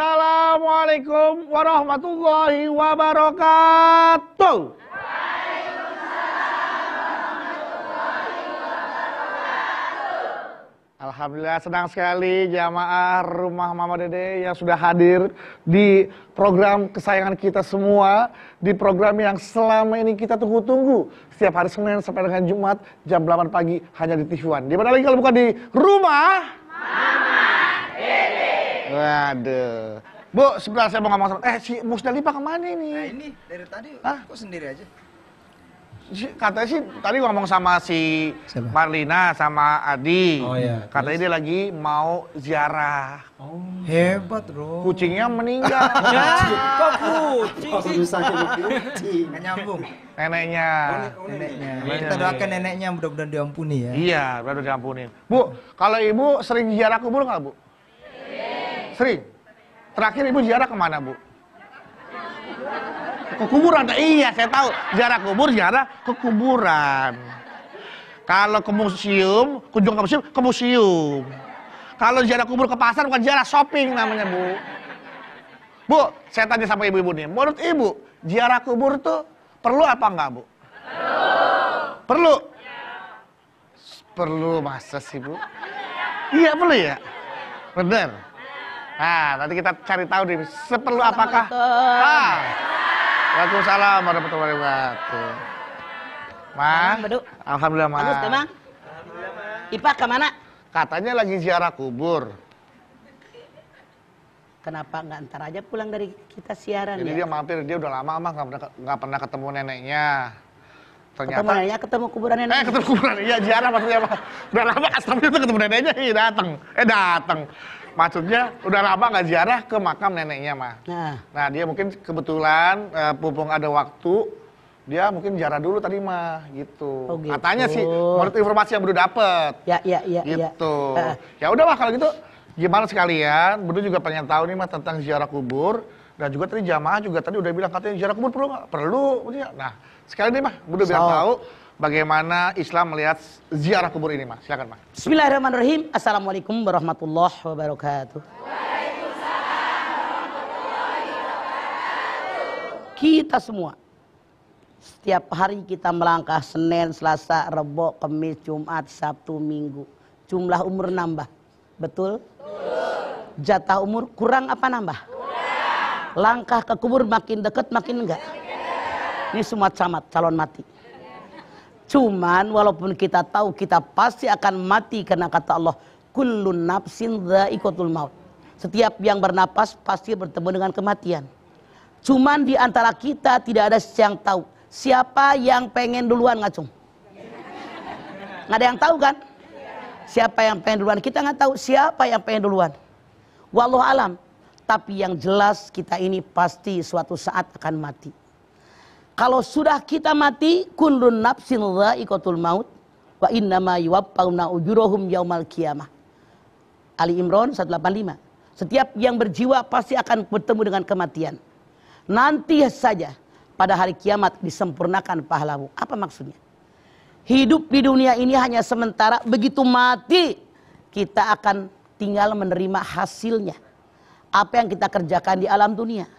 Assalamualaikum warahmatullahi wabarakatuh. Alhamdulillah senang sekali jamaah Rumah Mama Dede yang sudah hadir di program kesayangan kita semua, di program yang selama ini kita tunggu-tunggu setiap hari Senin sampai dengan Jumat jam 8 pagi hanya di TV One. Di mana lagi kalau bukan di Rumah Mama Dede. Waduh. Bu, sebentar saya mau ngomong sama si Musdalifah kemana ini? Nah ini dari tadi kok sendiri aja? Katanya sih tadi ngomong sama si Siapa? Marlina sama Adi. Oh iya. Katanya dia lagi mau ziarah. Oh. Hebat bro. Kucingnya meninggal. Kok kucing sih? kucing. Nggak nyambung. Neneknya. Neneknya. Kita doakan neneknya mudah-mudahan diampuni ya. Iya, udah diampunin. Bu, kalau ibu sering ziarah kubur nggak bu? Sering. Terakhir ibu ziarah kemana bu? Ke kuburan. Iya, saya tahu. Ziarah kubur, ziarah ke kuburan. Kalau ke museum, kunjung ke museum. Kalau ziarah kubur ke pasar bukan ziarah shopping namanya, Bu. Bu, saya tanya sama ibu-ibu nih. Menurut ibu, ziarah kubur tuh perlu apa enggak, Bu? Perlu. Perlu masa sih, Bu? Iya, perlu ya? Bener. Nah, nanti kita cari tahu nih, seperlu apakah? Waalaikumsalam warahmatullahi wabarakatuh. Ma, alhamdulillah Ma. Bagus, Mang. Ipa kemana? Katanya lagi ziarah kubur. Kenapa nggak ntar aja pulang dari kita siaran? Jadi dia ya? mampir, dia udah lama mah nggak pernah ketemu neneknya. Ternyata Ketemu neneknya, ketemu kuburan nenek. ketemu kuburan, iya ziarah maksudnya Pak. Udah lama astagfirullah ketemu neneknya, iya datang. Maksudnya udah lama nggak ziarah ke makam neneknya mah. Nah dia mungkin kebetulan mumpung ada waktu, dia mungkin ziarah dulu tadi mah gitu. Oh, gitu. Katanya sih menurut informasi yang baru dapet. Ya. Gitu. Ya udah mah kalau gitu gimana sekalian, Bunda juga pengen tahu nih mah tentang ziarah kubur. Dan juga tadi jamaah juga tadi udah bilang katanya ziarah kubur perlu nggak? Perlu. Nah sekali nih mah Bunda biar tahu bagaimana Islam melihat ziarah kubur ini mah. Silakan mah. Bismillahirrahmanirrahim. Assalamualaikum warahmatullahi wabarakatuh. Kita semua setiap hari kita melangkah Senin, Selasa, Rebo, Kamis, Jumat, Sabtu, Minggu. Jumlah umur nambah. Betul? Jatah umur kurang apa nambah? Langkah ke kubur makin dekat makin enggak. Ini semua camat calon mati. Cuman walaupun kita tahu kita pasti akan mati karena kata Allah kullun nafsin dha'iqatul maut. Setiap yang bernapas pasti bertemu dengan kematian. Cuman di antara kita tidak ada yang tahu siapa yang pengen duluan ngacung. Nggak ada yang tahu kan? Siapa yang pengen duluan? Kita nggak tahu siapa yang pengen duluan. Wallahu alam. Tapi yang jelas kita ini pasti suatu saat akan mati. Kalau sudah kita mati, kullun nafsin dha'iqatul maut wa innama yuwaffawna ujurahum yaumal qiyamah. Ali Imran 185. Setiap yang berjiwa pasti akan bertemu dengan kematian. Nanti saja pada hari kiamat disempurnakan pahlamu. Apa maksudnya? Hidup di dunia ini hanya sementara, begitu mati kita akan tinggal menerima hasilnya. Apa yang kita kerjakan di alam dunia.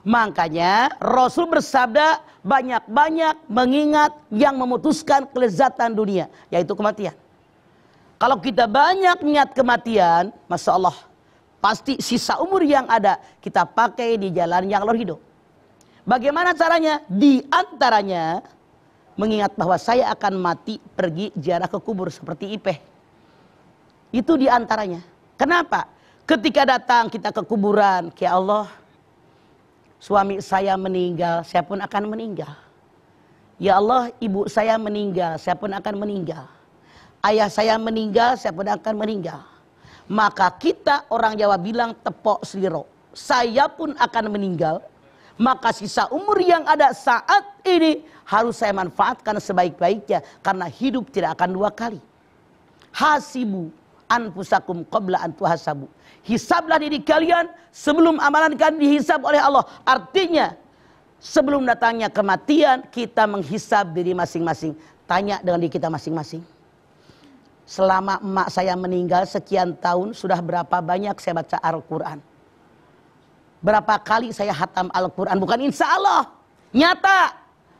Makanya Rasul bersabda banyak-banyak mengingat yang memutuskan kelezatan dunia, yaitu kematian. Kalau kita banyak ingat kematian, Masya Allah, pasti sisa umur yang ada kita pakai di jalan yang Allah ridho. Bagaimana caranya? Di antaranya mengingat bahwa saya akan mati pergi ziarah ke kubur seperti Ipeh. Itu di antaranya. Kenapa? Ketika datang kita ke kuburan, ya Allah, suami saya meninggal, saya pun akan meninggal. Ya Allah, ibu saya meninggal, saya pun akan meninggal. Ayah saya meninggal, saya pun akan meninggal. Maka kita orang Jawa bilang tepok seliro. Saya pun akan meninggal. Maka sisa umur yang ada saat ini harus saya manfaatkan sebaik-baiknya. Karena hidup tidak akan dua kali. Hasibu anfusakum qabla an tuhasabu. Hisablah diri kalian sebelum amalan kalian dihisab oleh Allah. Artinya sebelum datangnya kematian kita menghisab diri masing-masing. Tanya dengan diri kita masing-masing. Selama emak saya meninggal sekian tahun sudah berapa banyak saya baca Al-Quran? Berapa kali saya hatam Al-Quran? Bukan insya Allah, nyata.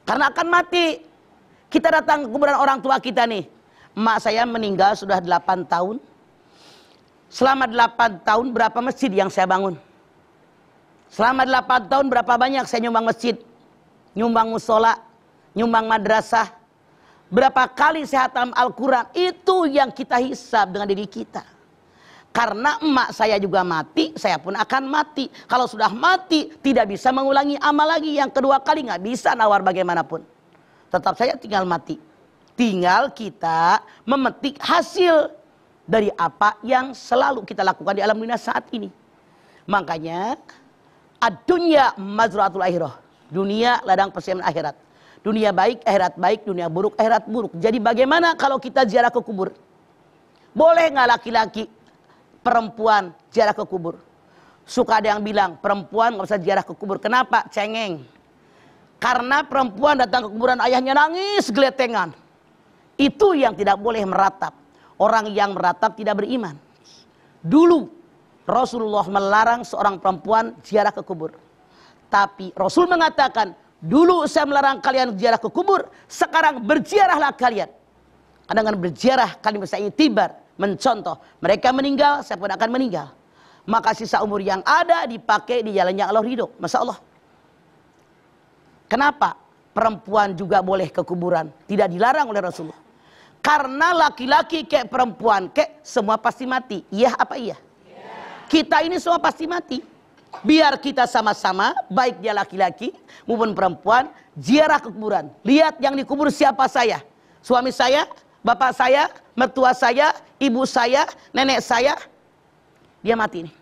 Karena akan mati. Kita datang ke kuburan orang tua kita nih. Emak saya meninggal sudah 8 tahun. Selama 8 tahun berapa masjid yang saya bangun? Selama 8 tahun berapa banyak saya nyumbang masjid, nyumbang musola, nyumbang madrasah. Berapa kali saya hatam Al-Quran. Itu yang kita hisab dengan diri kita. Karena emak saya juga mati, saya pun akan mati. Kalau sudah mati, tidak bisa mengulangi amal lagi. Yang kedua kali nggak bisa nawar bagaimanapun. Tetap saya tinggal mati. Tinggal kita memetik hasil dari apa yang selalu kita lakukan di alam dunia saat ini. Makanya, ad-dunya mazra'atul akhirah. Dunia ladang persiapan akhirat. Dunia baik, akhirat baik. Dunia buruk, akhirat buruk. Jadi bagaimana kalau kita ziarah ke kubur? Boleh nggak laki-laki, perempuan ziarah ke kubur? Suka ada yang bilang perempuan nggak usah ziarah ke kubur. Kenapa? Cengeng. Karena perempuan datang ke kuburan ayahnya nangis geletengan. Itu yang tidak boleh meratap. Orang yang meratap tidak beriman. Dulu Rasulullah melarang seorang perempuan ziarah ke kubur. Tapi Rasul mengatakan, dulu saya melarang kalian ziarah ke kubur, sekarang berziarahlah kalian. Karena dengan berziarah kalian bisa itibar, mencontoh. Mereka meninggal, saya pun akan meninggal. Maka sisa umur yang ada dipakai di jalan yang Allah ridho. Masya Allah. Kenapa perempuan juga boleh ke kuburan? Tidak dilarang oleh Rasulullah. Karena laki-laki kayak perempuan kayak semua pasti mati. Iya apa iya? Kita ini semua pasti mati. Biar kita sama-sama, baik dia laki-laki maupun perempuan, ziarah ke kuburan. Lihat yang dikubur siapa saya. Suami saya, bapak saya, mertua saya, ibu saya, nenek saya. Dia mati nih.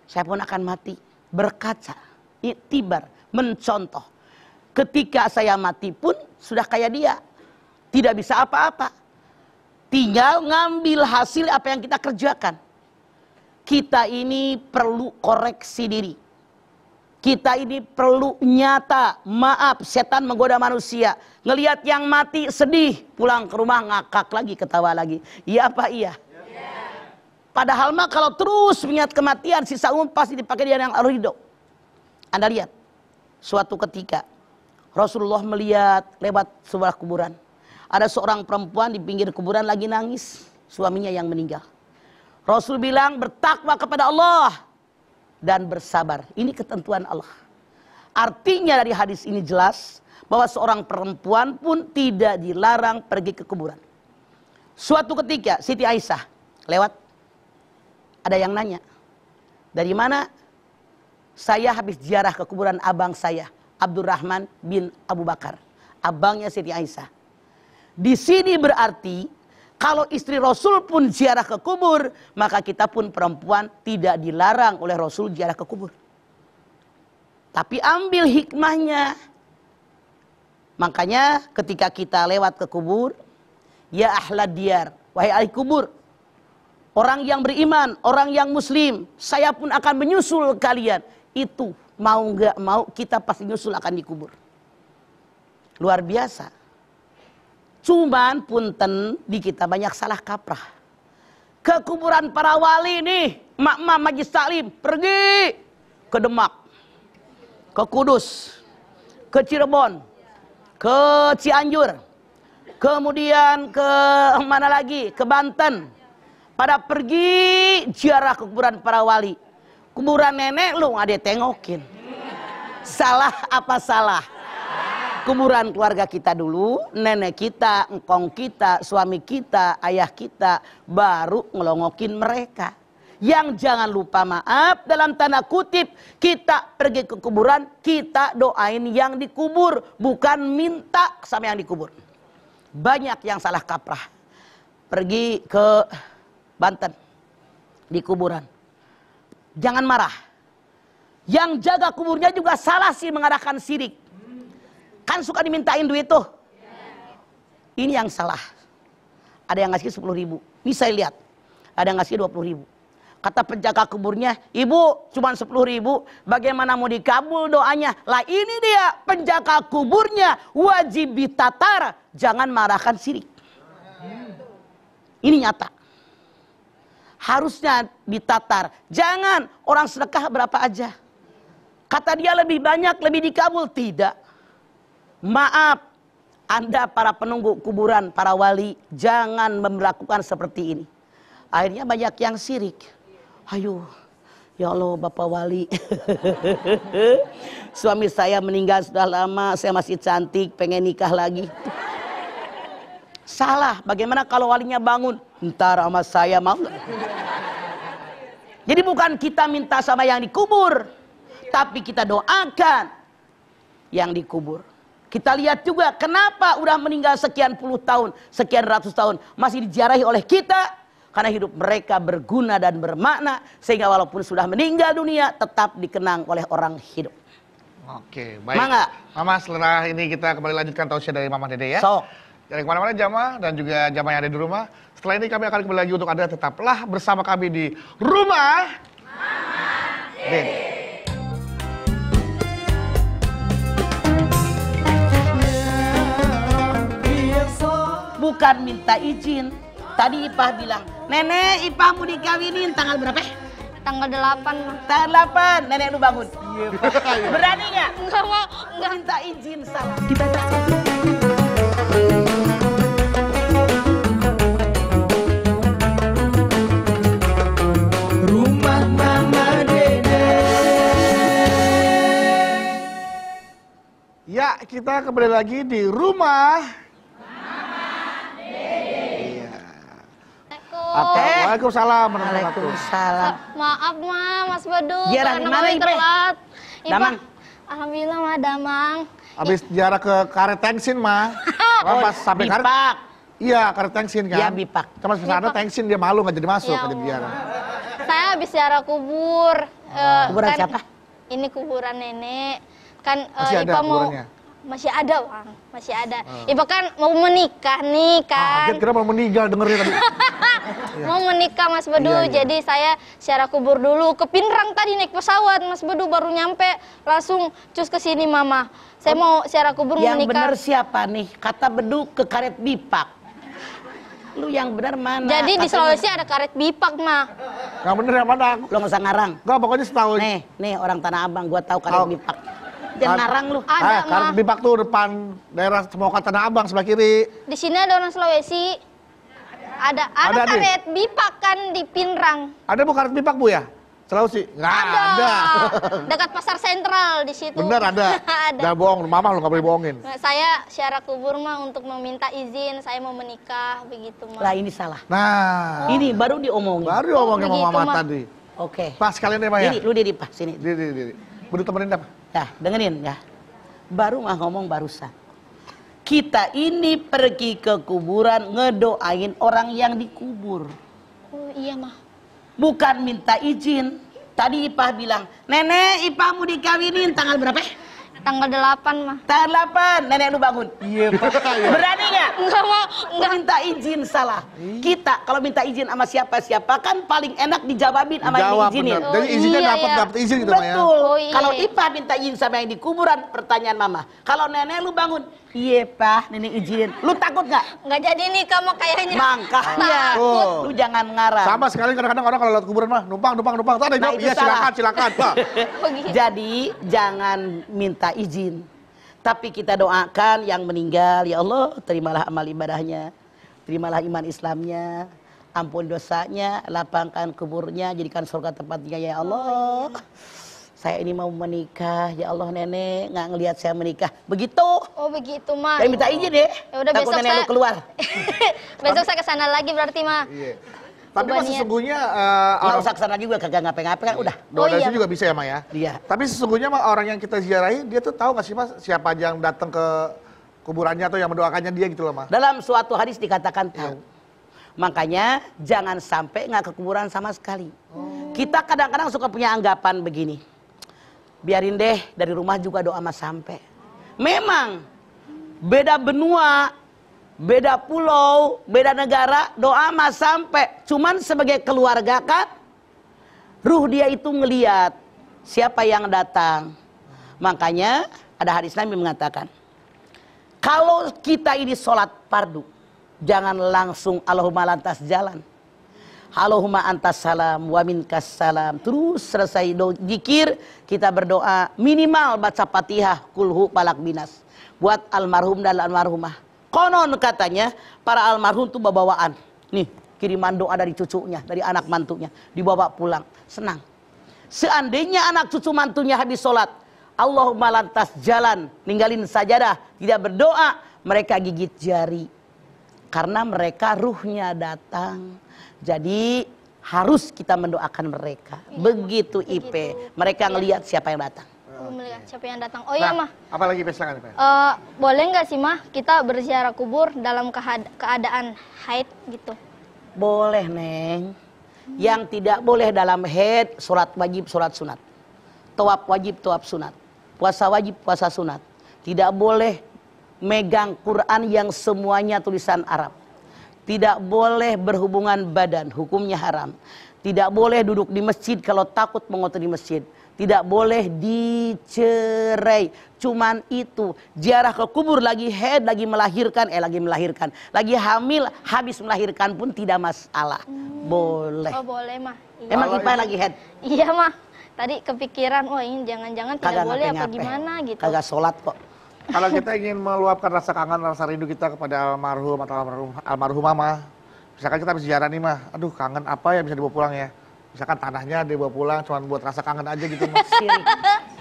Saya pun akan mati. Berkaca, iktibar, mencontoh. Ketika saya mati pun sudah kayak dia. Tidak bisa apa-apa. Tinggal ngambil hasil apa yang kita kerjakan. Kita ini perlu koreksi diri. Kita ini perlu nyata. Maaf, setan menggoda manusia. Ngelihat yang mati sedih, pulang ke rumah ngakak lagi, ketawa lagi. Iya apa iya? Padahal mah kalau terus mengingat kematian, sisa umur pasti dipakai dia yang ridho. Anda lihat, suatu ketika Rasulullah melihat lewat sebuah kuburan. Ada seorang perempuan di pinggir kuburan lagi nangis, suaminya yang meninggal. Rasul bilang bertakwa kepada Allah dan bersabar. Ini ketentuan Allah. Artinya dari hadis ini jelas bahwa seorang perempuan pun tidak dilarang pergi ke kuburan. Suatu ketika Siti Aisyah lewat, ada yang nanya, dari mana? Saya habis ziarah ke kuburan abang saya, Abdurrahman bin Abu Bakar, abangnya Siti Aisyah. Di sini berarti kalau istri Rasul pun ziarah ke kubur, maka kita pun perempuan tidak dilarang oleh Rasul ziarah ke kubur. Tapi ambil hikmahnya. Makanya ketika kita lewat ke kubur, ya ahlad diyar, wahai ahli kubur, orang yang beriman, orang yang muslim, saya pun akan menyusul kalian. Itu mau nggak mau kita pasti nyusul akan dikubur. Luar biasa. Cuman punten di kita banyak salah kaprah. Ke kuburan para wali nih, mak-mak majlis taklim, pergi ke Demak, ke Kudus, ke Cirebon, ke Cianjur, kemudian ke mana lagi? Ke Banten. Pada pergi ziarah ke kuburan para wali. Kuburan nenek lu nggak ditengokin. Salah apa salah? Kuburan keluarga kita dulu, nenek kita, engkong kita, suami kita, ayah kita, baru ngelongokin mereka. Yang jangan lupa maaf, dalam tanda kutip, kita pergi ke kuburan, kita doain yang dikubur, bukan minta sama yang dikubur. Banyak yang salah kaprah. Pergi ke Banten, di kuburan. Jangan marah. Yang jaga kuburnya juga salah sih mengarahkan sirik. Kan suka dimintain duit tuh. Ini yang salah. Ada yang ngasih 10.000. Ini saya lihat. Ada yang ngasih 20.000. Kata penjaga kuburnya, ibu cuma 10.000. Bagaimana mau dikabul doanya? Lah ini dia penjaga kuburnya. Wajib ditatar. Jangan marahkan sirik. Ini nyata. harusnya ditatar. Jangan orang sedekah berapa aja. Kata dia lebih banyak, lebih dikabul. Tidak. Maaf, Anda para penunggu kuburan, para wali, jangan melakukan seperti ini. Akhirnya banyak yang sirik. Ayo, ya Allah Bapak Wali. Suami saya meninggal sudah lama, saya masih cantik, pengen nikah lagi. Salah, bagaimana kalau walinya bangun? Ntar sama saya mau gak? Jadi bukan kita minta sama yang dikubur, tapi kita doakan yang dikubur. Kita lihat juga kenapa udah meninggal sekian puluh tahun, sekian ratus tahun, masih diziarahi oleh kita. Karena hidup mereka berguna dan bermakna, sehingga walaupun sudah meninggal dunia, tetap dikenang oleh orang hidup. Oke, baik. Mangga. Mama, setelah ini kita kembali lanjutkan tausiah dari Mama Dede ya. Sok. Dari kemana-mana jamaah dan juga jamaah yang ada di rumah. Setelah ini kami akan kembali lagi untuk Anda, tetaplah bersama kami di Rumah Mama Dede. Bukan minta izin. Tadi Ipah bilang, Nenek, Ipah mau dikawinin tanggal berapa? Tanggal 8 mah. Tanggal 8, nenek lu bangun. Iya, berani nggak? Enggak mau, enggak. Minta izin salah. Rumah Mama Dede. Ya, kita kembali lagi di Rumah Waalaikumsalam. Waalaikumsalam. Maaf Ma, Mas Badut. Ziarah di karena mana, kami Ipe? telat. Damang. Alhamdulillah Ma, Damang. Habis ziarah ke Karet Tengsin, mah. Pas sampai Karet. Bipak. Iya, Karet Tengsin kan. Iya, Bipak. Cuma sana Tengsin dia malu nggak jadi masuk Ya ke Allah. ziarah. Saya habis ziarah kubur. Kuburan siapa? Ini kuburan nenek. Kan Masih ada Ipa mau kuburannya? masih ada, Bang. Masih ada. Ipa kan mau menikah nih kan. Kaget kira mau meninggal dengernya tadi. Mau menikah Mas Bedu, Iya, iya. jadi saya ziarah kubur dulu ke Pinrang tadi naik pesawat Mas Bedu baru nyampe langsung cus ke sini Mama. Saya mau ziarah kubur mau Yang benar menikah. siapa nih? Kata beduk ke Karet Bipak. Lu yang benar mana? Jadi di Katanya- Sulawesi ada karet bipak mah. Nggak bener yang mana? Lo nggak usah ngarang. Nggak, pokoknya setahun. Nih orang Tanah Abang, gua tahu Karet Tahu. Bipak. Jangan ngarang lu. Ada Karet mah. Bipak tuh depan daerah Semokan Tanah Abang sebelah kiri. Di sini ada orang Sulawesi. Ada Ada, Dik. karet bipak kan di Pinrang. Ada bu Karet Bipak bu ya? Sulawesi? Nggak ada. Dekat pasar sentral di situ. Bener ada. Ada. Jangan bohong, mama lu nggak boleh bohongin. Nah, saya ziarah kubur mah untuk meminta izin saya mau menikah begitu Lah mah. ini salah. Nah, Ini baru diomongin. baru ngomongin sama begitu, mama Mak. tadi. Oke. Pas kalian deh, Maya. Diri, lu diri Pak, sini. Diri. Budi temenin dah. Ya, dengerin ya. Baru mah ngomong barusan. Kita ini pergi ke kuburan ngedoain orang yang dikubur. Oh iya mah. Bukan minta izin. Tadi Ipah bilang, Nenek, Ipah mau dikawinin tanggal berapa? Tanggal 8 mah. Tanggal 8, nenek lu bangun. Iya, berani nggak? Enggak mau, enggak. Minta izin salah. Kita kalau minta izin sama siapa-siapa kan paling enak dijawabin sama yang Jawab diizinin. bener. Jadi Oh, izinnya iya, dapat iya. dapat izin gitu, Maya. Betul. Oh, iya, Kalau iya. Ipah minta izin sama yang di kuburan, pertanyaan Mama. Kalau nenek lu bangun, iya Pak, nenek izinin. Lu takut nggak? Enggak jadi nih kamu kayaknya. Makanya, Oh. lu jangan ngarang. Sama sekali kadang-kadang orang kalau lewat kuburan mah numpang. Tuh ada Nah, jawab, itu iya salah. silakan. Nah, Oh, gitu. Jadi jangan minta izin. Tapi kita doakan yang meninggal, ya Allah terimalah amal ibadahnya, terimalah iman Islamnya, ampun dosanya, lapangkan kuburnya, jadikan surga tempatnya ya Allah. Saya ini mau menikah, ya Allah nenek nggak ngelihat saya menikah, begitu. Oh begitu mah. Saya minta izin ya. Ya udah Takut besok nenek lu saya keluar. besok saya ke sana lagi berarti mah. Iya. Tapi mas Bebannya. sesungguhnya Nggak usah kesana juga, kagak ngapain-ngapain kan udah. doa Oh, dari iya. situ juga bisa ya, Maya. Iya. Tapi sesungguhnya mah orang yang kita ziarahi, dia tuh tahu nggak sih mas siapa aja yang datang ke kuburannya atau yang mendoakannya dia gitu loh, Mas. Dalam suatu hadis dikatakan tahu. Makanya jangan sampai nggak ke kuburan sama sekali. Kita kadang-kadang suka punya anggapan begini. Biarin deh dari rumah juga doa mas sampai. Memang beda benua, beda pulau, beda negara, doa mas sampai. Cuman sebagai keluarga kan, ruh dia itu ngeliat siapa yang datang. Makanya ada hadis Nabi mengatakan, kalau kita ini sholat fardu, jangan langsung Allahumma lantas jalan. Allahumma antas salam wa minkas salam. Terus selesai zikir, kita berdoa minimal baca Fatihah, kulhu, palak binas buat almarhum dan almarhumah. Konon katanya para almarhum tuh bawaan. Nih, kiriman doa dari cucunya, dari anak mantunya, dibawa pulang. Senang. Seandainya anak cucu mantunya habis sholat, Allahumma lantas jalan, ninggalin sajadah, tidak berdoa, mereka gigit jari. Karena mereka ruhnya datang. Jadi harus kita mendoakan mereka. Begitu IP. Mereka ngelihat siapa yang datang. Melihat siapa yang datang. Oh iya mah. Apalagi silakan. Boleh nggak sih mah kita berziarah kubur dalam keadaan haid gitu? Boleh Neng. Yang tidak boleh dalam haid, sholat wajib, sholat sunat. Tawaf wajib, tawaf sunat. Puasa wajib, puasa sunat. Tidak boleh megang Quran yang semuanya tulisan Arab. Tidak boleh berhubungan badan, hukumnya haram. Tidak boleh duduk di masjid kalau takut mengotori masjid. Tidak boleh dicerai. Cuman itu. Ziarah ke kubur lagi haid, lagi melahirkan. Lagi hamil, habis melahirkan pun tidak masalah. Boleh. Oh boleh mah. Iya. Emang Ipa lagi haid? Iya mah. Tadi kepikiran, oh ini jangan-jangan tidak boleh apa gimana gitu. Kagak sholat kok. Kalau kita ingin meluapkan rasa kangen, rasa rindu kita kepada almarhum atau almarhumah mah, misalkan kita habis ziarah nih mah, aduh kangen apa ya bisa dibawa pulang ya? Misalkan tanahnya dibawa pulang cuma buat rasa kangen aja gitu mah.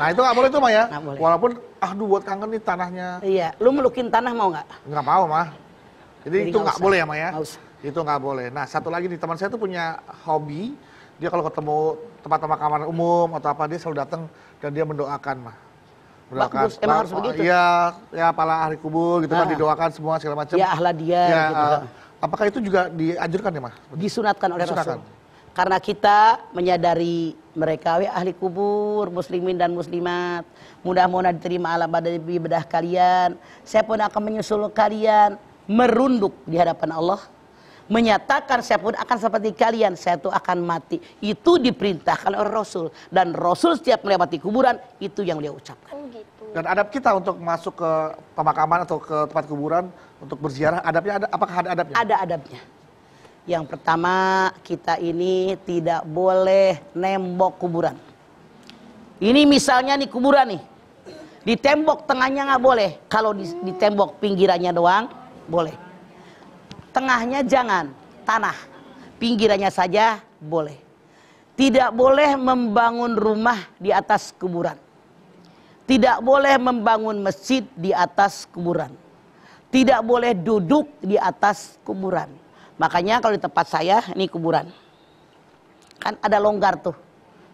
Nah itu nggak boleh tuh mah ya. Walaupun aduh buat kangen nih tanahnya. Iya, lu melukin tanah mau nggak? Nggak mau mah. Jadi itu nggak boleh ya mah ya. Nggak usah. Itu nggak boleh. Nah satu lagi nih teman saya tuh punya hobi, dia kalau ketemu tempat pemakaman umum atau apa dia selalu datang dan dia mendoakan mah. Bagus, emang harus begitu. Iya, ya para ahli kubur gitu kan didoakan semua segala macam. Ya ahla dia ya, gitu. Apakah itu juga dianjurkan ya Mas? Disunatkan oleh Rasul. Karena kita menyadari mereka ahli kubur, muslimin dan muslimat. Mudah-mudahan diterima ala ibadah kalian. Saya pun akan menyusul kalian merunduk di hadapan Allah. Menyatakan saya pun akan seperti kalian, saya tuh akan mati. Itu diperintahkan oleh Rasul. Dan Rasul setiap melewati kuburan, itu yang dia ucapkan. Oh gitu. Dan adab kita untuk masuk ke pemakaman atau ke tempat kuburan untuk berziarah, adabnya ada, apakah ada adabnya? Ada adabnya. Yang pertama, kita ini tidak boleh nembok kuburan. Ini misalnya nih kuburan nih. Di tembok tengahnya nggak boleh. Kalau di tembok pinggirannya doang, boleh. Tengahnya jangan, tanah. Pinggirannya saja boleh. Tidak boleh membangun rumah di atas kuburan. Tidak boleh membangun masjid di atas kuburan. Tidak boleh duduk di atas kuburan. Makanya kalau di tempat saya, ini kuburan. Kan ada longgar tuh.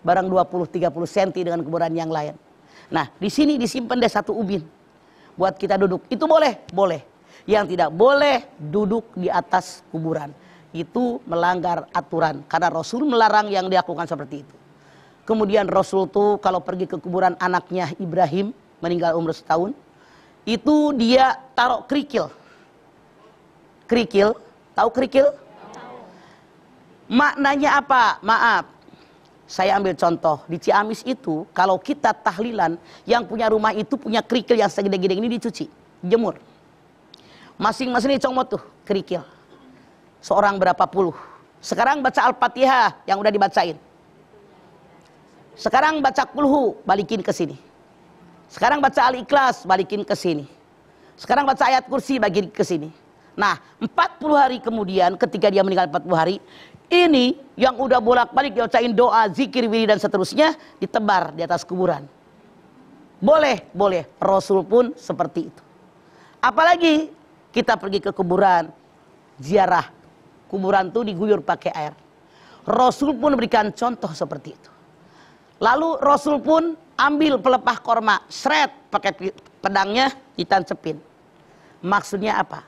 Barang 20-30 cm dengan kuburan yang lain. Nah, di sini disimpan deh satu ubin. Buat kita duduk. Itu boleh? Boleh. Yang tidak boleh duduk di atas kuburan. Itu melanggar aturan. Karena Rasul melarang yang dilakukan seperti itu. Kemudian Rasul tuh kalau pergi ke kuburan anaknya Ibrahim, meninggal umur setahun, itu dia taruh kerikil. Kerikil, tahu kerikil? Tahu. Maknanya apa? Maaf. Saya ambil contoh. Di Ciamis itu, kalau kita tahlilan, yang punya rumah itu punya kerikil yang segede-gede ini dicuci. Jemur. Masing-masing dicomot tuh kerikil. Seorang berapa puluh. Sekarang baca Al-Fatihah yang udah dibacain. Sekarang baca kulhu, balikin ke sini. Sekarang baca Al-Ikhlas, balikin ke sini. Sekarang baca ayat kursi, balikin ke sini. Nah, 40 hari kemudian ketika dia meninggal 40 hari, ini yang udah bolak-balik diucain doa, zikir, wirid dan seterusnya ditebar di atas kuburan. Boleh, boleh. Rasul pun seperti itu. Apalagi kita pergi ke kuburan, ziarah. Kuburan itu diguyur pakai air. Rasul pun berikan contoh seperti itu. Lalu Rasul pun ambil pelepah korma, seret pakai pedangnya ditancepin. Maksudnya apa?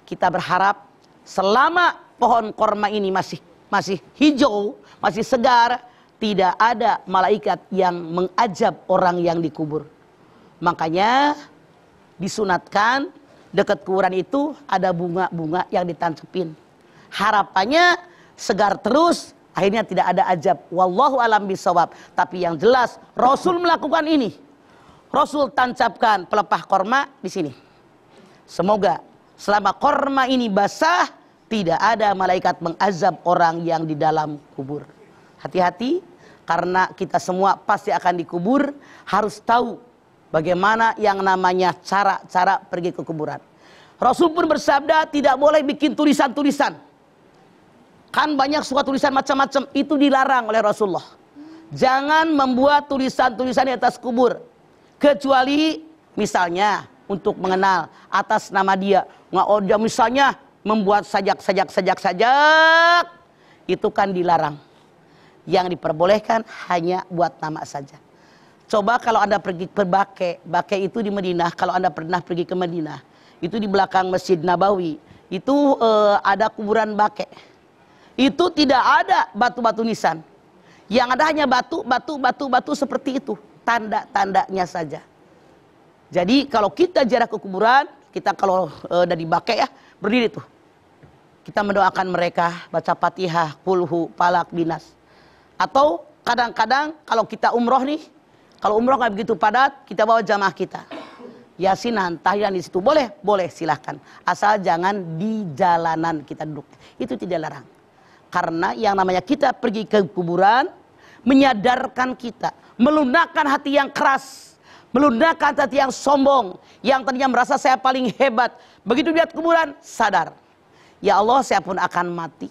Kita berharap selama pohon korma ini masih hijau, masih segar, tidak ada malaikat yang mengajab orang yang dikubur. Makanya disunatkan dekat kuburan itu ada bunga-bunga yang ditancepin. Harapannya segar terus, akhirnya tidak ada ajab. Wallahu alam bisawab. Tapi yang jelas Rasul melakukan ini. Rasul tancapkan pelepah korma di sini. Semoga selama korma ini basah, Tidak ada malaikat mengazab orang yang di dalam kubur. Hati-hati, karena kita semua pasti akan dikubur. Harus tahu bagaimana yang namanya cara-cara pergi ke kuburan. Rasul pun bersabda tidak boleh bikin tulisan-tulisan. Kan banyak suka tulisan macam-macam, itu dilarang oleh Rasulullah. Jangan membuat tulisan-tulisan di atas kubur. Kecuali misalnya untuk mengenal atas nama dia. Nggak, misalnya membuat sajak, itu kan dilarang. Yang diperbolehkan hanya buat nama saja. Coba kalau Anda pergi ke Baqi itu di Madinah, kalau Anda pernah pergi ke Madinah, itu di belakang Masjid Nabawi, itu ada kuburan Baqi. Itu tidak ada batu-batu nisan. Yang ada hanya batu seperti itu, tanda-tandanya saja. Jadi kalau kita jarak ke kuburan, kita kalau dari Baqi ya, berdiri tuh. Kita mendoakan mereka, baca Fatihah, Qulhu, Falaq, Binas. Atau kadang-kadang kalau kita umroh nih, kalau umroh nggak begitu padat, kita bawa jamaah kita. Yasinan, tahlilan di situ boleh, silahkan. Asal jangan di jalanan kita duduk. Itu tidak larang. Karena yang namanya kita pergi ke kuburan, menyadarkan kita, melunakkan hati yang keras, melunakkan hati yang sombong, yang tadinya merasa saya paling hebat. Begitu lihat kuburan, sadar. Ya Allah, saya pun akan mati.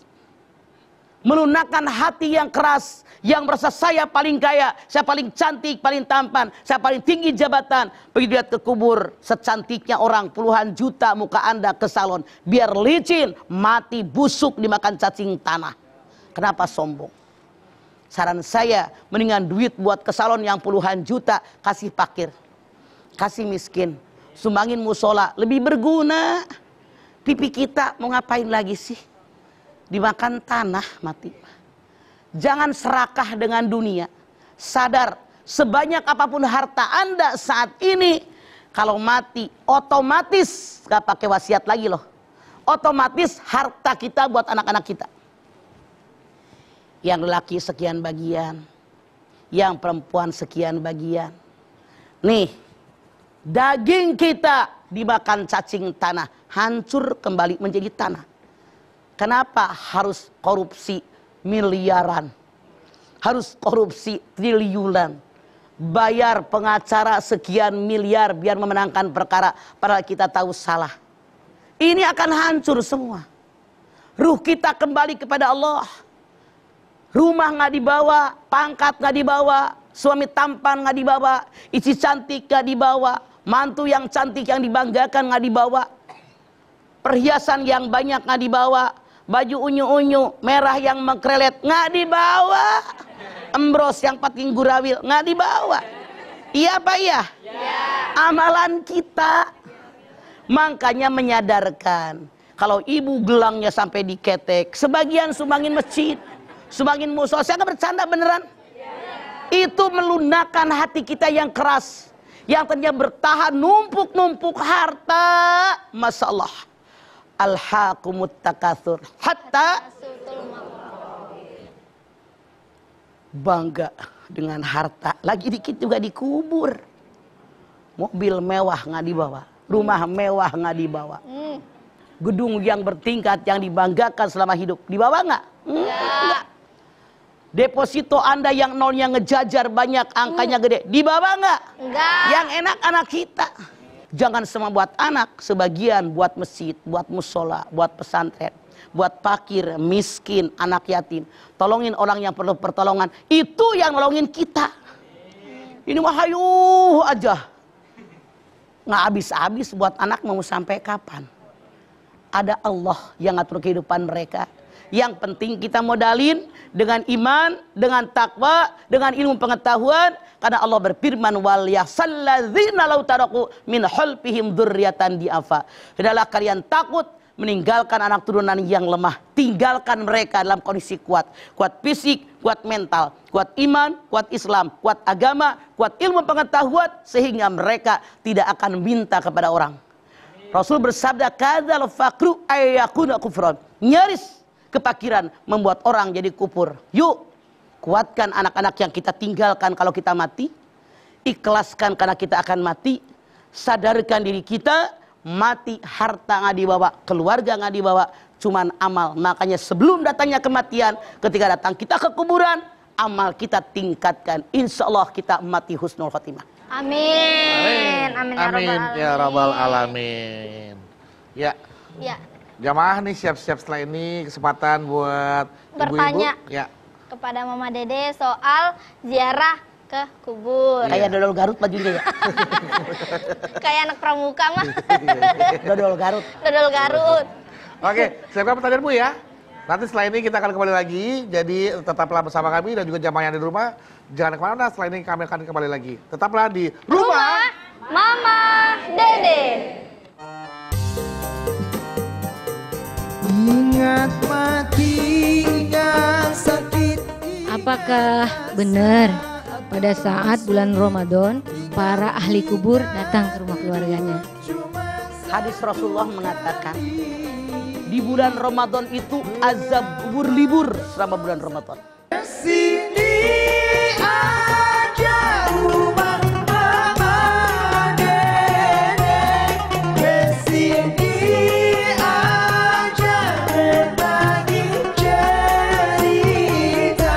Melunakkan hati yang keras, yang merasa saya paling kaya, saya paling cantik, paling tampan, saya paling tinggi jabatan. Begitu lihat ke kubur, secantiknya orang, puluhan juta muka Anda ke salon. Biar licin, mati, busuk, dimakan cacing tanah. Kenapa sombong? Saran saya, mendingan duit buat ke salon yang puluhan juta, kasih fakir, kasih miskin, sumbangin musola, lebih berguna. Pipi kita mau ngapain lagi sih? Dimakan tanah, mati. Jangan serakah dengan dunia. Sadar, sebanyak apapun harta Anda saat ini, kalau mati otomatis, gak pakai wasiat lagi loh, otomatis harta kita buat anak-anak kita. Yang laki sekian bagian, yang perempuan sekian bagian. Nih, daging kita dimakan cacing tanah, hancur kembali menjadi tanah. Kenapa harus korupsi miliaran? Harus korupsi triliunan. Bayar pengacara sekian miliar biar memenangkan perkara, padahal kita tahu salah. Ini akan hancur semua. Ruh kita kembali kepada Allah. Rumah nggak dibawa, pangkat nggak dibawa, suami tampan nggak dibawa, istri cantik nggak dibawa, mantu yang cantik yang dibanggakan nggak dibawa, perhiasan yang banyak nggak dibawa, baju unyu-unyu merah yang mengkrelet nggak dibawa, embros yang pating gurawil nggak dibawa. Iya apa iya? Amalan kita. Makanya menyadarkan, kalau ibu gelangnya sampai diketek, sebagian sumbangin masjid, sumbangin musola. Saya nggak bercanda, beneran. Itu melunakkan hati kita yang keras, yang tadinya bertahan numpuk-numpuk harta. Masya Allah. Alhaqumut takatsur hatta bangga dengan harta. Lagi dikit juga dikubur. Mobil mewah nggak dibawa, rumah mewah nggak dibawa, gedung yang bertingkat yang dibanggakan selama hidup dibawa nggak? Enggak. Deposito Anda yang nolnya ngejajar banyak, angkanya gede, dibawa nggak? Enggak. Yang enak anak kita. Jangan semua buat anak, sebagian buat masjid, buat musola, buat pesantren, buat fakir, miskin, anak yatim. Tolongin orang yang perlu pertolongan. Itu yang nolongin kita. Ini mah hayuh aja. Nggak habis-habis buat anak, mau sampai kapan? Ada Allah yang ngatur kehidupan mereka. Yang penting kita modalin dengan iman, dengan takwa, dengan ilmu pengetahuan. Karena Allah berfirman, wal yahsalladzina law taraku min khalfihim dzurriatan diafa. Hendaklah kalian takut meninggalkan anak turunan yang lemah. Tinggalkan mereka dalam kondisi kuat. Kuat fisik, kuat mental, kuat iman, kuat Islam, kuat agama, kuat ilmu pengetahuan. Sehingga mereka tidak akan minta kepada orang. Rasul bersabda, kadzal faqru ayyakuna kufran. Nyaris kepakiran membuat orang jadi kufur. Yuk, kuatkan anak-anak yang kita tinggalkan kalau kita mati. Ikhlaskan karena kita akan mati. Sadarkan diri kita, mati harta nggak dibawa, keluarga nggak dibawa, cuman amal. Makanya sebelum datangnya kematian, ketika datang kita ke kuburan, amal kita tingkatkan. Insya Allah kita mati husnul khotimah. Amin. Amin Ya rabbal alamin. Ya. Ya, Jamaah nih siap-siap setelah ini kesempatan buat bertanya ibu-ibu. Ya. kepada Mama Dede soal ziarah ke kubur. Kayak dodol Garut bajunya ya. Kayak anak pramuka mah. Dodol Garut. Dodol Garut. Oke, siapkan pertanyaan Bu ya. Nanti setelah ini kita akan kembali lagi. Jadi tetaplah bersama kami dan juga jamaah yang di rumah. Jangan kemana-mana, setelah ini kami akan kembali lagi. Tetaplah di Rumah Mama Dede. Ingat mati, ingat sakit. Apakah benar pada saat bulan Ramadan para ahli kubur datang ke rumah keluarganya? Hadis Rasulullah mengatakan, di bulan Ramadan itu azab kubur libur selama bulan Ramadan. Sini aja rumah Mama Dede. Kesini aja berbagi cerita.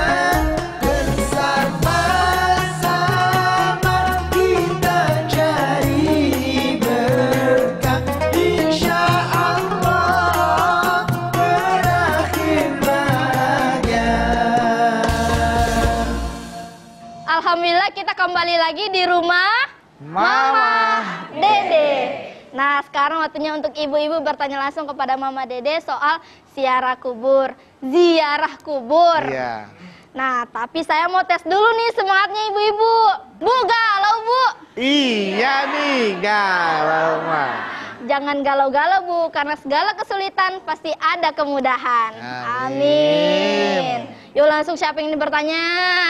Bersama-sama kita cari berkah. Insya Allah berakhir bahagia. Alhamdulillah kita kembali lagi di rumah Mama Dede. Nah, sekarang waktunya untuk ibu-ibu bertanya langsung kepada Mama Dede soal ziarah kubur. Iya. Nah, tapi saya mau tes dulu nih semangatnya ibu-ibu. Bu, galau Bu. Iya nih, galau mah. Jangan galau-galau Bu, karena segala kesulitan pasti ada kemudahan. Amin. Yuk langsung siapa yang ingin bertanya?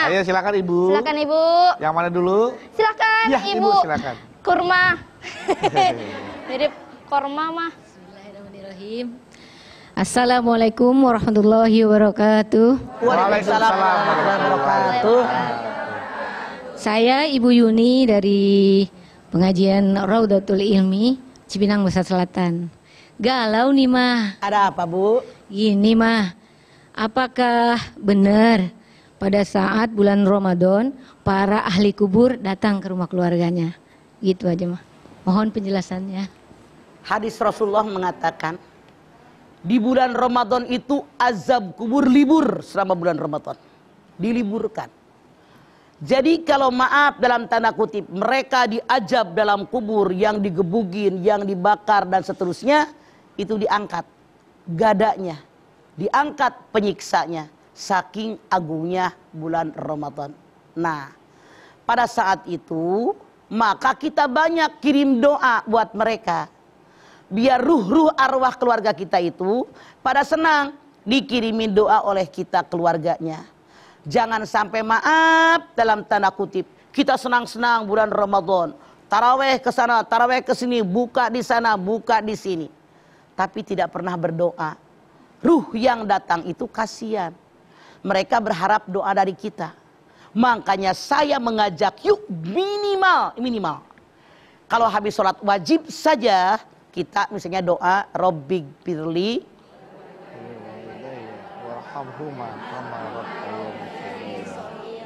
Ayo silakan Ibu. Silakan Ibu. Yang mana dulu? Silakan Ya, Ibu. Ibu silakan. Kurma. Mirip korma mah. Bismillahirrahmanirrahim. Assalamualaikum warahmatullahi wabarakatuh. Waalaikumsalam warahmatullahi wabarakatuh. Saya Ibu Yuni dari pengajian Raudatul Ilmi Cipinang Besar Selatan. Galau nih mah. Ada apa Bu? Gini mah, apakah benar pada saat bulan Ramadan para ahli kubur datang ke rumah keluarganya? Gitu aja mah. Mohon penjelasannya. Hadis Rasulullah mengatakan, di bulan Ramadan itu azab kubur libur selama bulan Ramadan. Diliburkan. Jadi kalau maaf dalam tanda kutip, mereka diajab dalam kubur yang digebugin, yang dibakar dan seterusnya, itu diangkat gadanya, diangkat penyiksanya, saking agungnya bulan Ramadan. Nah, pada saat itu maka kita banyak kirim doa buat mereka, biar ruh-ruh arwah keluarga kita itu pada senang dikirimin doa oleh kita keluarganya. Jangan sampai maaf dalam tanda kutip, kita senang-senang bulan Ramadan, taraweh ke sana, taraweh ke sini, buka di sana, buka di sini, tapi tidak pernah berdoa. Ruh yang datang itu kasihan. Mereka berharap doa dari kita. Makanya saya mengajak, yuk minimal. Kalau habis sholat wajib saja, kita misalnya doa Robbig Firli.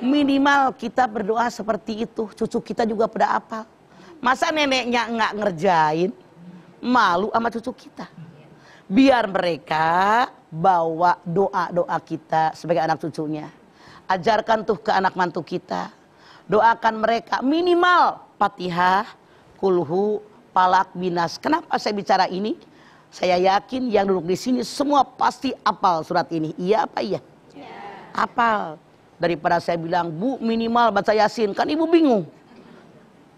Minimal kita berdoa seperti itu. Cucu kita juga pada apal. Masa neneknya nggak ngerjain? Malu sama cucu kita. Biar mereka bawa doa-doa kita sebagai anak cucunya. Ajarkan tuh ke anak mantu kita. Doakan mereka minimal Fatihah, Kulhu, Falak, Binas. Kenapa saya bicara ini? Saya yakin yang duduk di sini semua pasti apal surat ini. Iya apa iya? Apal. Daripada saya bilang, Bu minimal baca Yasin. Kan ibu bingung.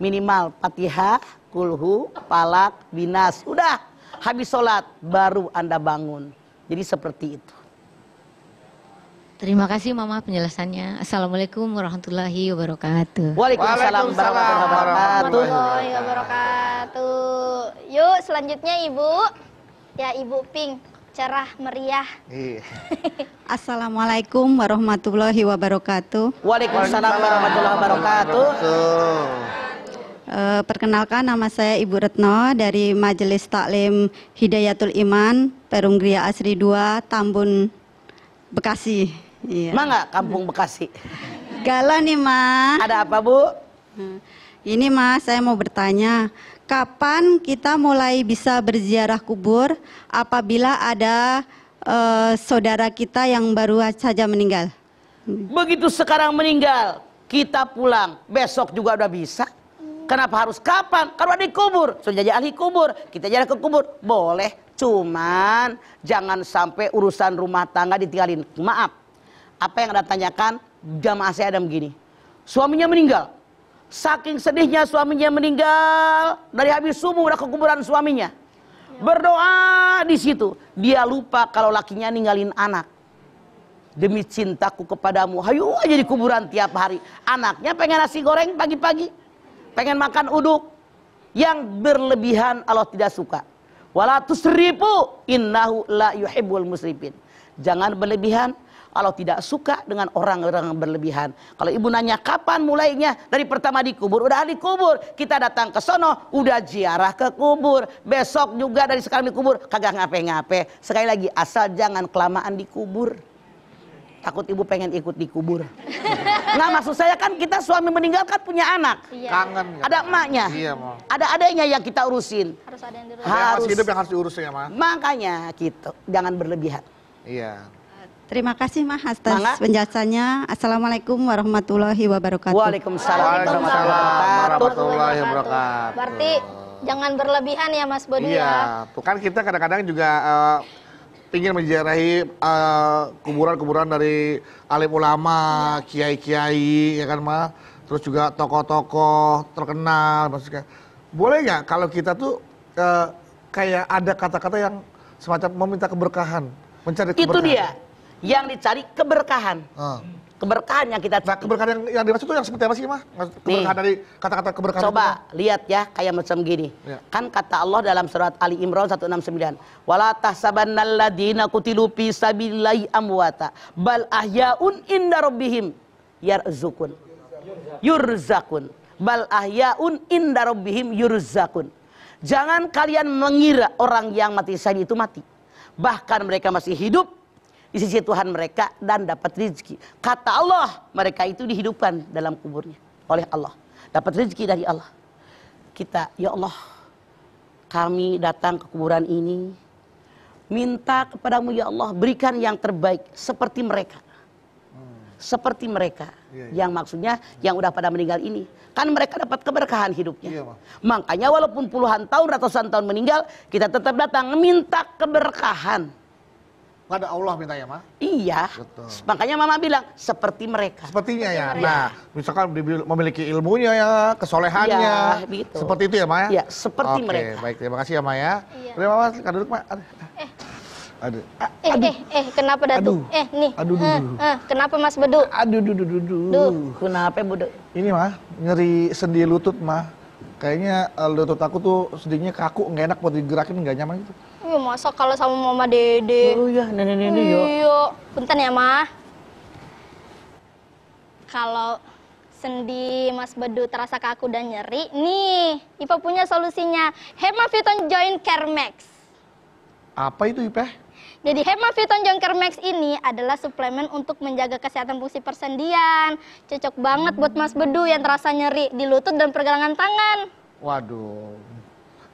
Minimal Fatihah, Kulhu, Falak, Binas. Udah, habis sholat baru Anda bangun. Jadi seperti itu. Terima kasih Mama penjelasannya. Assalamualaikum warahmatullahi wabarakatuh. Waalaikumsalam warahmatullahi wabarakatuh. Warahmatullahi wabarakatuh. Yuk selanjutnya Ibu. Ya Ibu Pink, cerah meriah. Iya. Assalamualaikum warahmatullahi wabarakatuh. Waalaikumsalam warahmatullahi wabarakatuh. Perkenalkan, nama saya Ibu Retno dari Majelis Taklim Hidayatul Iman, Perunggria Asri 2, Tambun, Bekasi. Iya. Mangga Kampung Bekasi. Galau nih, Ma. Ada apa, Bu? Ini, Ma, saya mau bertanya, kapan kita mulai bisa berziarah kubur apabila ada saudara kita yang baru saja meninggal? Begitu sekarang meninggal, kita pulang, besok juga udah bisa. Kenapa harus kapan? Kalau ada di kubur, sudah jadi ahli kubur, kita jalan ke kubur, boleh. Cuman jangan sampai urusan rumah tangga ditinggalin. Maaf, apa yang Anda tanyakan, jamaah saya ada begini. Suaminya meninggal, saking sedihnya suaminya meninggal, dari habis subuh udah ke kuburan suaminya. Berdoa di situ, dia lupa kalau lakinya ninggalin anak. Demi cintaku kepadamu, hayu aja di kuburan tiap hari. Anaknya pengen nasi goreng pagi-pagi, pengen makan uduk. Yang berlebihan Allah tidak suka. Wala tusrifu innahu la yuhibbul musrifin. Jangan berlebihan, Allah tidak suka dengan orang-orang yang berlebihan. Kalau ibu nanya kapan mulainya, dari pertama di kubur, udah di kubur, kita datang ke sono, udah ziarah ke kubur. Besok juga dari sekarang di kubur, kagak ngape-ngape. Sekali lagi, asal jangan kelamaan di kubur. Takut ibu pengen ikut dikubur. Nah, maksud saya kan kita suami meninggal kan punya anak. Iya. Kangen. Ada emaknya. Iya, Ma. Ada adanya yang kita urusin. Harus ada yang Ada yang Harus. masih hidup yang harus diurus ya, Ma. Makanya gitu, jangan berlebihan. Iya. Terima kasih, Ma, atas Mangga. penjelasannya. Assalamualaikum warahmatullahi wabarakatuh. Waalaikumsalam Warahmatullahi wabarakatuh. Berarti jangan berlebihan ya Mas Bodu Iya, ya. tuh kan kita kadang-kadang juga ingin menziarahi kuburan-kuburan dari alim ulama, kiai-kiai, ya kan, Ma? Terus juga tokoh-tokoh terkenal, maksudnya. Boleh nggak kalau kita tuh kayak ada kata-kata yang semacam meminta keberkahan, mencari keberkahan? Itu dia, yang dicari keberkahan. Keberkahan yang kita Nah, keberkahan yang dimaksud itu yang seperti apa sih, Ma? Keberkahan dari kata-kata keberkahan. coba lihat ya, kayak macam gini. Ya. Kan kata Allah dalam surat Ali Imran 169, wala tahsabannal ladina qutilu fi sabilillahi amwata bal ahyaun inda rabbihim yarzukun. Yurzakun. Bal ahyaun inda rabbihim yurzakun. Jangan kalian mengira orang yang mati syahid itu mati. Bahkan mereka masih hidup di sisi Tuhan mereka dan dapat rezeki. Kata Allah, mereka itu dihidupkan dalam kuburnya oleh Allah. Dapat rezeki dari Allah. Kita, ya Allah, kami datang ke kuburan ini, minta kepadamu ya Allah, berikan yang terbaik seperti mereka. Seperti mereka. Yang maksudnya yang udah pada meninggal ini. Kan mereka dapat keberkahan hidupnya. Iya, Ma. Makanya walaupun puluhan tahun, ratusan tahun meninggal, kita tetap datang minta keberkahan. Pada Allah minta ya, Ma? Iya, Betul. makanya mama bilang seperti mereka. Sepertinya ya. Nah, misalkan memiliki ilmunya ya, kesolehannya. Iya, begitu. Seperti itu ya, Ma? Iya, seperti Oke, mereka. baik. Terima kasih ya, Ma ya. Iya. Udah, Mama, silakan duduk, Ma. Aduh. Kenapa Datuk? Aduh. Nih. Aduh, duh. Kenapa Mas Bodu? Aduh, duh. Kenapa Bude? Ini, Ma, nyeri sendi lutut, Ma. Kayaknya lutut aku tuh sendinya kaku, nggak enak buat digerakin, nggak nyaman gitu. Iya, masa kalau sama Mama Dede. Oh iya, nenek-nenek ya. Iya. Punten ya, Ma. Kalau sendi Mas Bedu terasa kaku dan nyeri, nih, Ipa punya solusinya. Hemaviton Joint Care Max. Apa itu, Ipeh? Jadi Hemaviton Joint Care Max ini adalah suplemen untuk menjaga kesehatan fungsi persendian. Cocok banget buat Mas Bedu yang terasa nyeri di lutut dan pergelangan tangan. Waduh.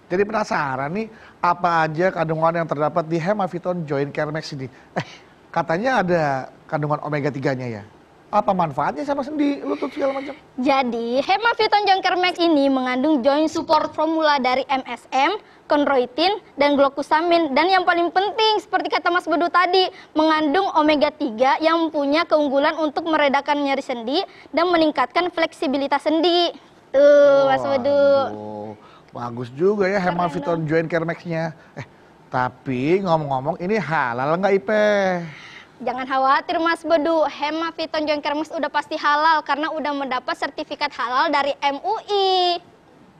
Jadi penasaran nih, apa aja kandungan yang terdapat di Hemaviton Joint Care Max ini? Katanya ada kandungan omega 3-nya ya. Apa manfaatnya sama sendi, lutut segala macam? Jadi, Hemaviton Joint Care Max ini mengandung joint support formula dari MSM, chondroitin, dan glucosamine. Dan yang paling penting, seperti kata Mas Bedu tadi, mengandung omega 3 yang punya keunggulan untuk meredakan nyeri sendi dan meningkatkan fleksibilitas sendi. Tuh, Mas Bedu. Waduh, bagus juga ya Hemaviton Joint Care Max-nya. Tapi ngomong-ngomong ini halal nggak, Ipeh? Jangan khawatir Mas Bedu, Hemaviton Joint Care Max udah pasti halal karena udah mendapat sertifikat halal dari MUI.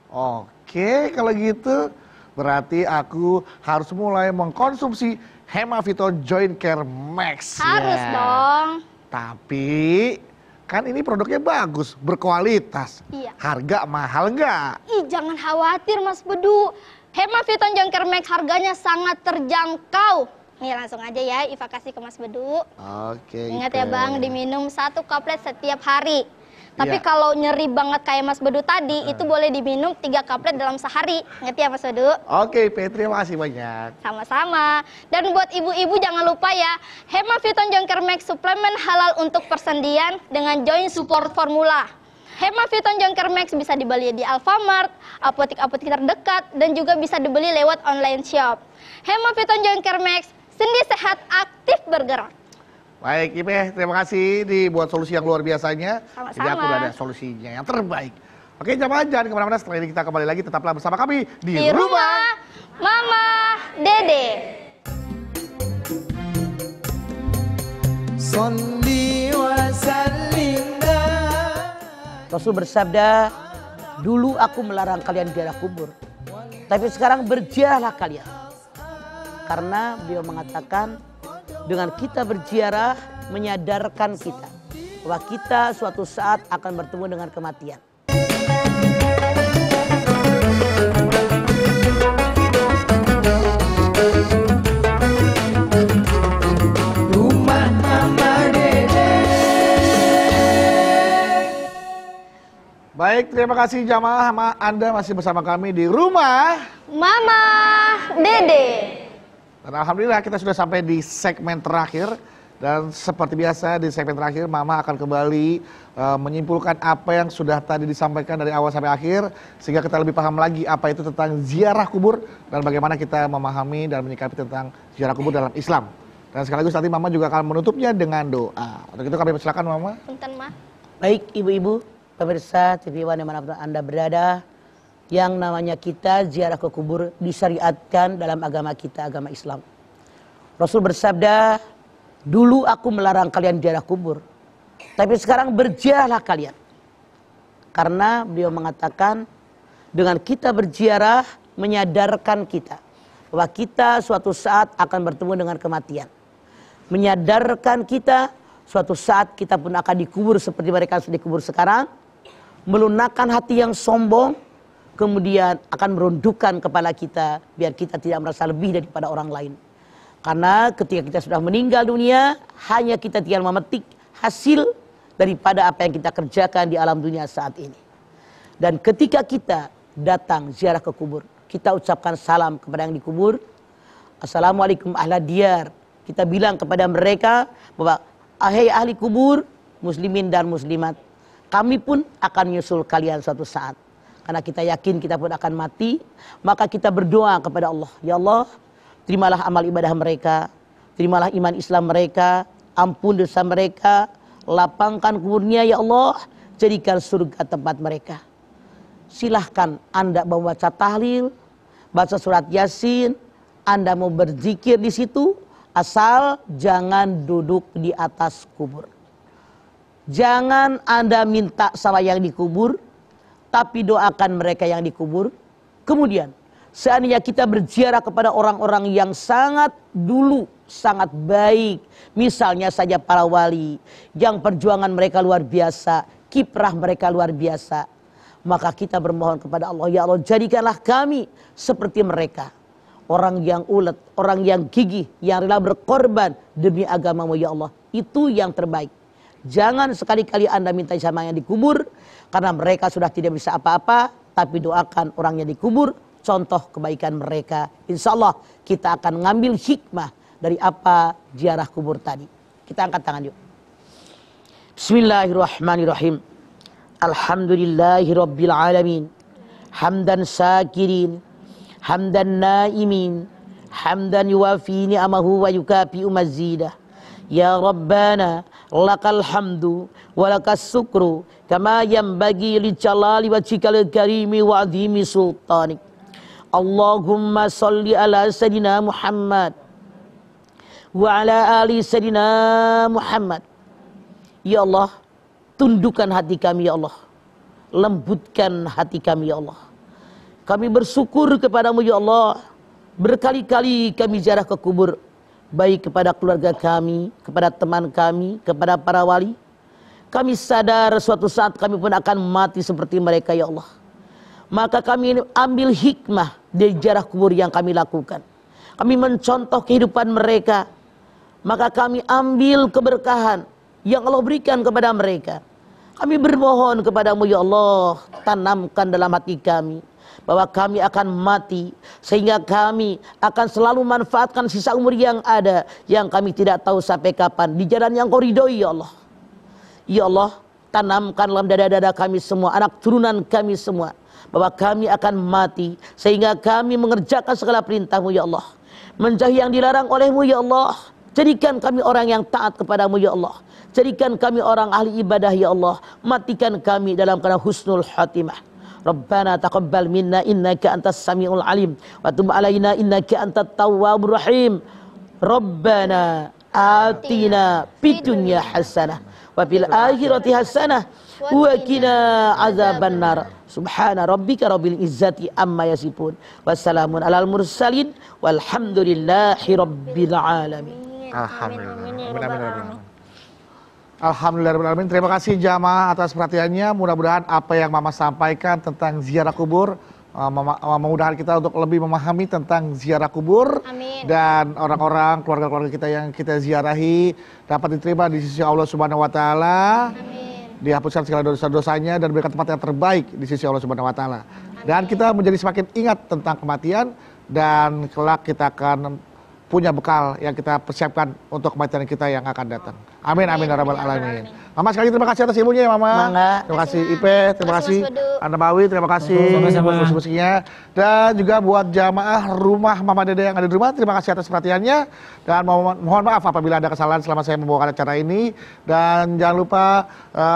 Oke, kalau gitu berarti aku harus mulai mengkonsumsi Hemaviton Joint Care Max. Harus ya. dong. Tapi Kan ini produknya bagus, berkualitas. Iya. Harga mahal nggak? Ih, jangan khawatir Mas Bedu. Hemaviton Jangkar Max harganya sangat terjangkau. Nih langsung aja ya, Iva kasih ke Mas Bedu. Oke. Ingat ya Bang, diminum 1 kaplet setiap hari. Tapi Iya. kalau nyeri banget kayak Mas Bedu tadi, itu boleh diminum 3 kaplet dalam sehari. Ingat ya Mas Bedu? Oke, terima kasih banyak. Sama-sama. Dan buat ibu-ibu jangan lupa ya, Hemaviton Jangkar Max suplemen halal untuk persendian dengan joint support formula. Hemaviton Jangkar Max bisa dibeli di Alfamart, apotek-apotek terdekat, dan juga bisa dibeli lewat online shop. Hemaviton Jangkar Max, sendi sehat, aktif bergerak. Baik, Ipe, terima kasih dibuat solusi yang luar biasanya. Sama-sama. Jadi aku udah ada solusinya yang terbaik. Oke, jangan kemana-mana. Setelah ini kita kembali lagi, tetaplah bersama kami Di rumah Mama Dede. Salli wa sallim. Rasul bersabda, dulu aku melarang kalian ziarah kubur, tapi sekarang berziarahlah kalian. Karena beliau mengatakan, dengan kita berziarah menyadarkan kita bahwa kita suatu saat akan bertemu dengan kematian. Rumah Mama Dede. Baik, terima kasih jamaah. Anda masih bersama kami di rumah. Mama Dede. Dan alhamdulillah kita sudah sampai di segmen terakhir. Dan seperti biasa di segmen terakhir Mama akan kembali menyimpulkan apa yang sudah tadi disampaikan dari awal sampai akhir. Sehingga kita lebih paham lagi apa itu tentang ziarah kubur. Dan bagaimana kita memahami dan menyikapi tentang ziarah kubur dalam Islam. Dan sekaligus nanti Mama juga akan menutupnya dengan doa. Untuk itu kami persilakan Mama. Punten Ma. Baik ibu-ibu, pemirsa TV One dimanapun Anda berada, yang namanya kita ziarah ke kubur disyariatkan dalam agama kita, agama Islam. Rasul bersabda, dulu aku melarang kalian ziarah kubur, tapi sekarang berziarahlah kalian. Karena beliau mengatakan, dengan kita berziarah menyadarkan kita bahwa kita suatu saat akan bertemu dengan kematian. Menyadarkan kita suatu saat kita pun akan dikubur seperti mereka sudah dikubur sekarang. Melunakkan hati yang sombong, kemudian akan merundukkan kepala kita biar kita tidak merasa lebih daripada orang lain. Karena ketika kita sudah meninggal dunia, hanya kita tinggal memetik hasil daripada apa yang kita kerjakan di alam dunia saat ini. Dan ketika kita datang ziarah ke kubur, kita ucapkan salam kepada yang dikubur. Assalamualaikum ahla diyar. Kita bilang kepada mereka bahwa ahai ahli kubur, muslimin dan muslimat, kami pun akan menyusul kalian suatu saat. Karena kita yakin kita pun akan mati, maka kita berdoa kepada Allah. Ya Allah, terimalah amal ibadah mereka, terimalah iman Islam mereka, ampun dosa mereka, lapangkan kuburnya ya Allah, jadikan surga tempat mereka. Silahkan Anda membaca tahlil, baca surat Yasin, Anda mau berzikir di situ, asal jangan duduk di atas kubur. Jangan Anda minta sama yang dikubur, tapi doakan mereka yang dikubur. Kemudian, seandainya kita berziarah kepada orang-orang yang sangat dulu, sangat baik. Misalnya saja para wali, yang perjuangan mereka luar biasa, kiprah mereka luar biasa. Maka kita bermohon kepada Allah, ya Allah jadikanlah kami seperti mereka. Orang yang ulet, orang yang gigih, yang rela berkorban demi agamamu ya Allah. Itu yang terbaik. Jangan sekali-kali Anda minta sama yang dikubur, karena mereka sudah tidak bisa apa-apa, tapi doakan orang yang dikubur, contoh kebaikan mereka. Insya Allah kita akan mengambil hikmah dari apa ziarah kubur tadi. Kita angkat tangan yuk. Bismillahirrahmanirrahim. Alhamdulillahirabbil alamin. Hamdan syakirin, hamdan naimin, hamdan yuwafi ni'amahu wa yukafi'u mazidah. Ya Rabbana lakal hamdu wa lakas syukru kama yanbaghi li jalali wajhikal karimi wa azimi sultanik. Allahumma salli ala sayyidina Muhammad wa ala ali sayyidina Muhammad. Ya Allah, tundukkan hati kami ya Allah, lembutkan hati kami ya Allah. Kami bersyukur kepadamu ya Allah, berkali-kali kami ziarah ke kubur, baik kepada keluarga kami, kepada teman kami, kepada para wali. kami sadar suatu saat kami pun akan mati seperti mereka ya Allah. Maka kami ambil hikmah dari ziarah kubur yang kami lakukan. Kami mencontoh kehidupan mereka. Maka kami ambil keberkahan yang Allah berikan kepada mereka. Kami bermohon kepadamu ya Allah, tanamkan dalam hati kami bahwa kami akan mati, sehingga kami akan selalu manfaatkan sisa umur yang ada, yang kami tidak tahu sampai kapan, di jalan yang Kau ridhoi ya Allah. Ya Allah, tanamkan dalam dada-dada kami semua, anak turunan kami semua, bahwa kami akan mati, sehingga kami mengerjakan segala perintah-Mu ya Allah, menjauhi yang dilarang oleh-Mu ya Allah. Jadikan kami orang yang taat kepadamu ya Allah. Jadikan kami orang ahli ibadah ya Allah. Matikan kami dalam keadaan husnul khatimah. Rabbana taqabbal minna innaka antas samiul alim wa tub alaina innaka antat tawwabur rahim. Rabbana atina fid dunya hasanah wa fil akhirati hasanah wa qina azabannar. Subhana rabbika rabbil izzati amma yasifun. Wassalamun alal mursalin walhamdulillahi rabbil alamin. Alhamdulillah. Alhamdulillah. Terima kasih jamaah atas perhatiannya. Mudah-mudahan apa yang Mama sampaikan tentang ziarah kubur memudahkan kita untuk lebih memahami tentang ziarah kubur. Amin. Dan orang-orang keluarga-keluarga kita yang kita ziarahi dapat diterima di sisi Allah Subhanahu wa taala. Dihapuskan segala dosa-dosanya dan berikan tempat yang terbaik di sisi Allah Subhanahu wa taala. Dan kita menjadi semakin ingat tentang kematian dan kelak kita akan punya bekal yang kita persiapkan untuk kematian kita yang akan datang. Amin amin ya rabbal alamin. Mama sekali terima kasih atas ilmunya ya Mama. Terima kasih Ipe, terima kasih Anda Bawi, terima kasih buat musiknya, dan juga buat jamaah rumah Mama Dede yang ada di rumah, terima kasih atas perhatiannya, dan mohon maaf apabila ada kesalahan selama saya membawakan acara ini, dan jangan lupa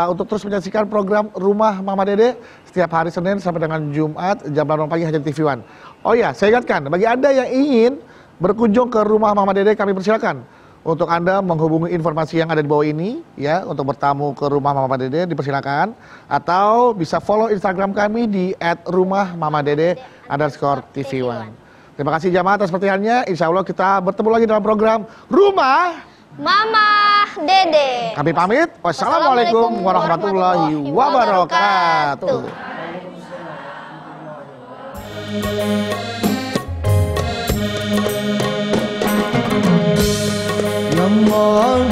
untuk terus menyaksikan program Rumah Mama Dede setiap hari Senin sampai dengan Jumat jam 8 pagi hanya di TV One. Oh ya, saya ingatkan bagi Anda yang ingin berkunjung ke rumah Mama Dede, kami persilakan untuk Anda menghubungi informasi yang ada di bawah ini ya, untuk bertamu ke rumah Mama Dede dipersilakan, atau bisa follow Instagram kami di @rumahmamadede_TV1. Terima kasih jamaah atas perhatiannya. Insya Allah kita bertemu lagi dalam program Rumah Mama Dede. Kami pamit. Wassalamualaikum warahmatullahi wabarakatuh. Allah